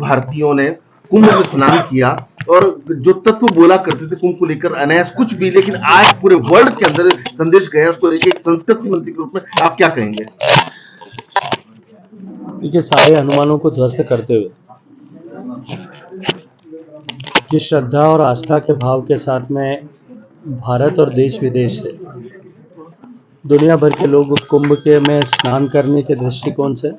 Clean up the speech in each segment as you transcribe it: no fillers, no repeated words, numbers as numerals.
भारतीयों ने कुंभ में स्नान किया और जो तत्व बोला करते थे कुंभ को लेकर अनायास कुछ भी, लेकिन आज पूरे वर्ल्ड के अंदर संदेश गया। तो एक संस्कृति मंत्री के रूप में आप क्या कहेंगे? देखिए, सारे अनुमानों को ध्वस्त करते हुए जिस श्रद्धा और आस्था के भाव के साथ में भारत और देश विदेश से दुनिया भर के लोग कुंभ के में स्नान करने के दृष्टिकोण से,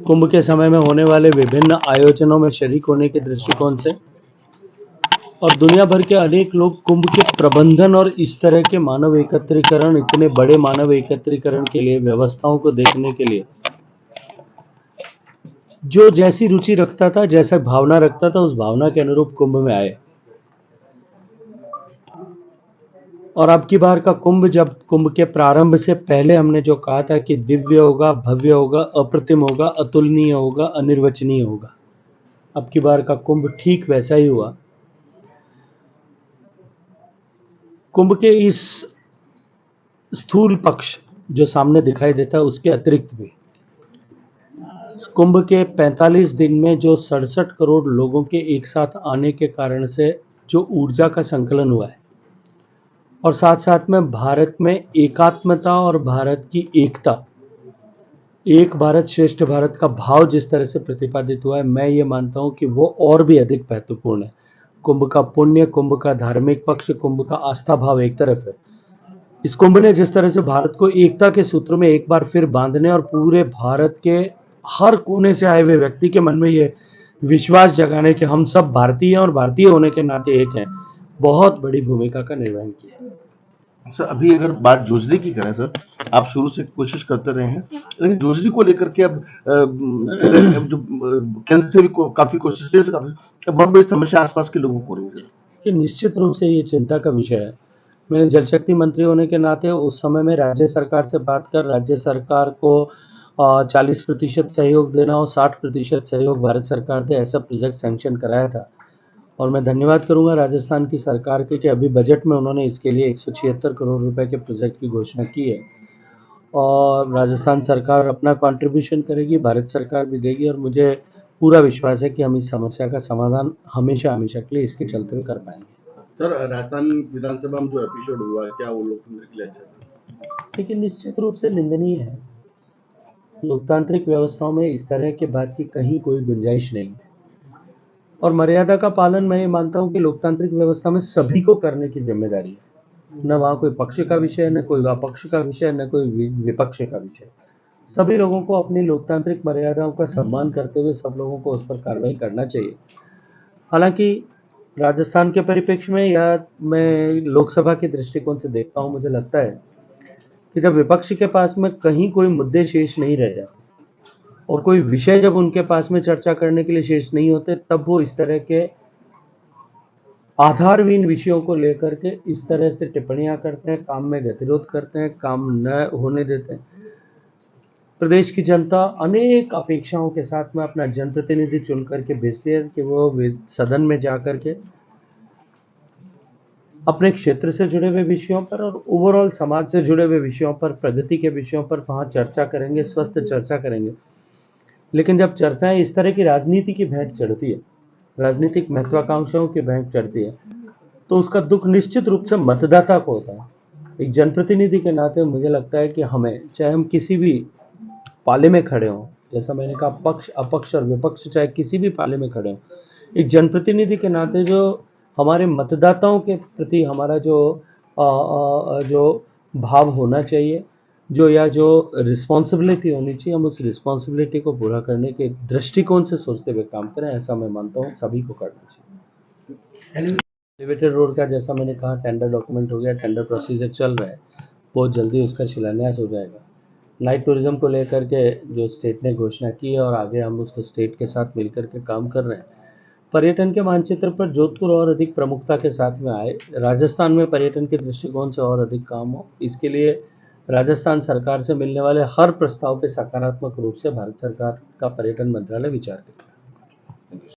कुंभ के समय में होने वाले विभिन्न आयोजनों में शरीक होने के दृष्टिकोण से, और दुनिया भर के अनेक लोग कुंभ के प्रबंधन और इस तरह के मानव एकत्रीकरण, इतने बड़े मानव एकत्रीकरण के लिए, व्यवस्थाओं को देखने के लिए जो जैसी रुचि रखता था, जैसा भावना रखता था, उस भावना के अनुरूप कुंभ में आए। और अब की बार का कुंभ, जब कुंभ के प्रारंभ से पहले हमने जो कहा था कि दिव्य होगा, भव्य होगा, अप्रतिम होगा, अतुलनीय होगा, अनिर्वचनीय होगा, अब की बार का कुंभ ठीक वैसा ही हुआ। कुंभ के इस स्थूल पक्ष जो सामने दिखाई देता है, उसके अतिरिक्त भी कुंभ के 45 दिन में जो 67 करोड़ लोगों के एक साथ आने के कारण से जो ऊर्जा का संकलन हुआ है, और साथ साथ में भारत में एकात्मता और भारत की एकता, एक भारत श्रेष्ठ भारत का भाव जिस तरह से प्रतिपादित हुआ है, मैं ये मानता हूं कि वो और भी अधिक महत्वपूर्ण है। कुंभ का पुण्य, कुंभ का धार्मिक पक्ष, कुंभ का आस्था भाव एक तरफ है, इस कुंभ ने जिस तरह से भारत को एकता के सूत्र में एक बार फिर बांधने और पूरे भारत के हर कोने से आए हुए व्यक्ति के मन में ये विश्वास जगाने कि हम सब भारतीय हैं और भारतीय होने के नाते एक हैं, बहुत बड़ी भूमिका का निर्वहन किया। सर, अभी अगर बात जोजली की करें सर, आप शुरू से कोशिश करते रहे हैं, लेकिन जोजली को लेकर के अब जो केंद्र से भी काफी कोशिश की, काफी बहुत बड़ी समस्या आसपास के लोगों को हो रही है कि निश्चित रूप से ये चिंता का विषय है। मैंने जल शक्ति मंत्री होने के नाते उस समय में राज्य सरकार से बात कर राज्य सरकार को 40% सहयोग देना और 60% सहयोग भारत सरकार दे, ऐसा प्रोजेक्ट सैंक्शन कराया था। और मैं धन्यवाद करूंगा राजस्थान की सरकार के कि अभी बजट में उन्होंने इसके लिए 176 करोड़ रुपए के प्रोजेक्ट की घोषणा की है, और राजस्थान सरकार अपना कंट्रीब्यूशन करेगी, भारत सरकार भी देगी, और मुझे पूरा विश्वास है कि हम इस समस्या का समाधान हमेशा हमेशा के लिए इसके चलते हुए कर पाएंगे। सर, राजस्थान विधानसभा में जो एपिसोड हुआ है, क्या वो लोकतंत्र के लिए अच्छा था? लेकिन निश्चित रूप से निंदनीय है। लोकतांत्रिक व्यवस्थाओं में इस तरह की बात की कहीं कोई गुंजाइश नहीं है, और मर्यादा का पालन मैं ये मानता हूं कि लोकतांत्रिक व्यवस्था में सभी को करने की जिम्मेदारी है। न वहां कोई पक्ष का विषय, न कोई अपक्ष का विषय, न कोई विपक्ष का विषय। सभी लोगों को अपनी लोकतांत्रिक मर्यादाओं का सम्मान करते हुए सब लोगों को उस पर कार्रवाई करना चाहिए। हालांकि राजस्थान के परिप्रेक्ष्य में या मैं लोकसभा के दृष्टिकोण से देखता हूं, मुझे लगता है कि जब विपक्ष के पास में कहीं कोई मुद्दे शेष नहीं रह जाते और कोई विषय जब उनके पास में चर्चा करने के लिए शेष नहीं होते, तब वो इस तरह के आधारहीन विषयों को लेकर के इस तरह से टिप्पणियां करते हैं, काम में गतिरोध करते हैं, काम न होने देते हैं। प्रदेश की जनता अनेक अपेक्षाओं के साथ में अपना जनप्रतिनिधि चुन करके भेजती है कि वो सदन में जाकर के अपने क्षेत्र से जुड़े हुए विषयों पर और ओवरऑल समाज से जुड़े हुए विषयों पर, प्रगति के विषयों पर वहां चर्चा करेंगे, स्वस्थ चर्चा करेंगे। लेकिन जब चर्चाएं इस तरह की राजनीति की भेंट चढ़ती है, राजनीतिक महत्वाकांक्षाओं की भेंट चढ़ती है, तो उसका दुख निश्चित रूप से मतदाता को होता है। एक जनप्रतिनिधि के नाते मुझे लगता है कि हमें, चाहे हम किसी भी पाले में खड़े हों, जैसा मैंने कहा पक्ष अपक्ष और विपक्ष चाहे किसी भी पाले में खड़े हों, एक जनप्रतिनिधि के नाते जो हमारे मतदाताओं के प्रति हमारा जो भाव होना चाहिए, जो रिस्पॉन्सिबिलिटी होनी चाहिए, हम उस रिस्पॉन्सिबिलिटी को पूरा करने के दृष्टिकोण से सोचते हुए काम करें, ऐसा मैं मानता हूँ सभी को करना चाहिए। एलिवेटेड रोड का जैसा मैंने कहा टेंडर डॉक्यूमेंट हो गया, टेंडर प्रोसीजर चल रहा है, बहुत जल्दी उसका शिलान्यास हो जाएगा। नाइट टूरिज्म को लेकर के जो स्टेट ने घोषणा की है और आगे हम उसको स्टेट के साथ मिलकर के काम कर रहे हैं। पर्यटन के मानचित्र पर जोधपुर और अधिक प्रमुखता के साथ में आए, राजस्थान में पर्यटन के दृष्टिकोण से और अधिक काम हो, इसके लिए राजस्थान सरकार से मिलने वाले हर प्रस्ताव पे सकारात्मक रूप से भारत सरकार का पर्यटन मंत्रालय विचार करेगा।